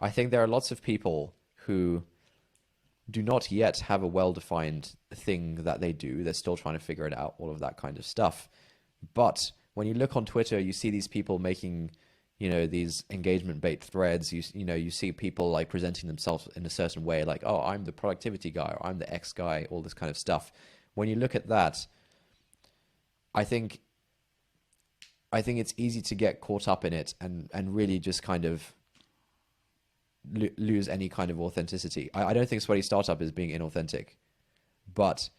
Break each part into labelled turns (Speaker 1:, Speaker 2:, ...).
Speaker 1: I think there are lots of people who do not yet have a well-defined thing that they do. They're still trying to figure it out, all of that kind of stuff. But when you look on Twitter, you see these people making, these engagement bait threads. You see people like presenting themselves in a certain way, like, oh, I'm the productivity guy, or I'm the X guy, all this kind of stuff. When you look at that, I think it's easy to get caught up in it and really just kind of lose any kind of authenticity. I don't think Sweaty Startup is being inauthentic, but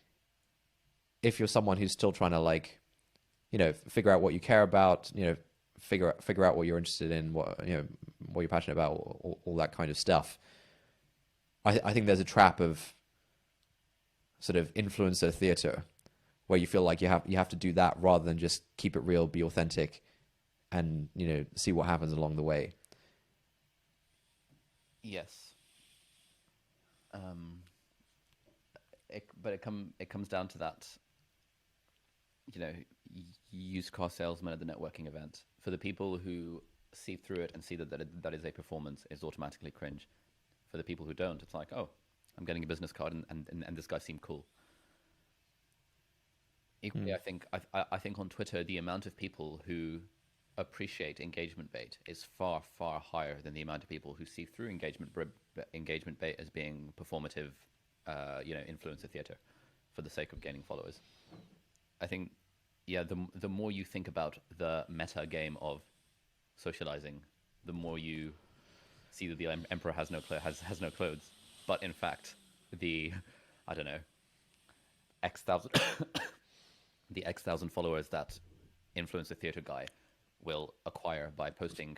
Speaker 1: if you're someone who's still trying to like, figure out what you care about, figure out what you're interested in, what you're passionate about, all that kind of stuff. I think there's a trap of sort of influencer theater where you feel like you have to do that rather than just keep it real, be authentic, and see what happens along the way.
Speaker 2: Yes. But it comes down to that, used car salesman at the networking event. For the people who see through it and see that is a performance, it's automatically cringe. For the people who don't, it's like, oh, I'm getting a business card and this guy seemed cool. Equally,
Speaker 1: Hmm.
Speaker 2: I think on Twitter, the amount of people who appreciate engagement bait is far, far higher than the amount of people who see through engagement bait as being performative, influencer theater for the sake of gaining followers. I think, yeah, the more you think about the meta game of socializing, the more you see that the emperor has no clothes. But in fact, the I don't know X thousand the X thousand followers that influencer theater guy will acquire by posting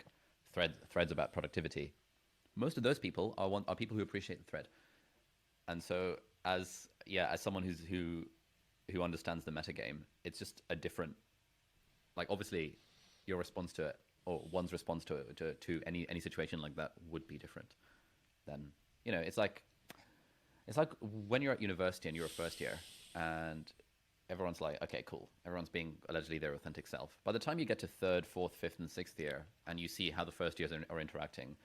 Speaker 2: threads about productivity. Most of those people are people who appreciate the thread, and so as someone who understands the metagame, it's just a different, like, obviously your response to it or one's response to any situation like that would be different. Then it's like when you're at university and you're a first year and everyone's like, okay, cool. Everyone's being allegedly their authentic self. By the time you get to third, fourth, fifth, and sixth year, and you see how the first years are interacting,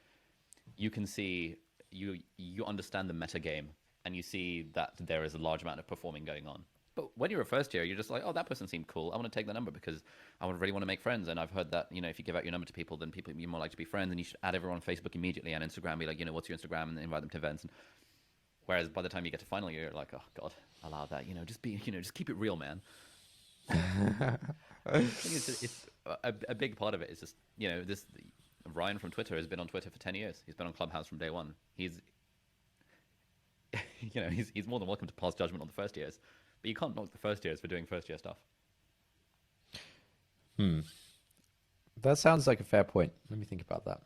Speaker 2: you can see you understand the meta game, and you see that there is a large amount of performing going on. But when you're a first year, you're just like, oh, that person seemed cool. I want to take the number because really want to make friends. And I've heard that if you give out your number to people, then people you're more likely to be friends, and you should add everyone on Facebook immediately and Instagram. Be like, what's your Instagram, and then invite them to events. And whereas by the time you get to final year, you're like, oh God, allow that. Just keep it real, man. I think it's a big part of it is just this. Ryan from Twitter has been on Twitter for 10 years. He's been on Clubhouse from day one. He's he's more than welcome to pass judgment on the first years, but you can't knock the first years for doing first year stuff.
Speaker 1: Hmm. That sounds like a fair point. Let me think about that.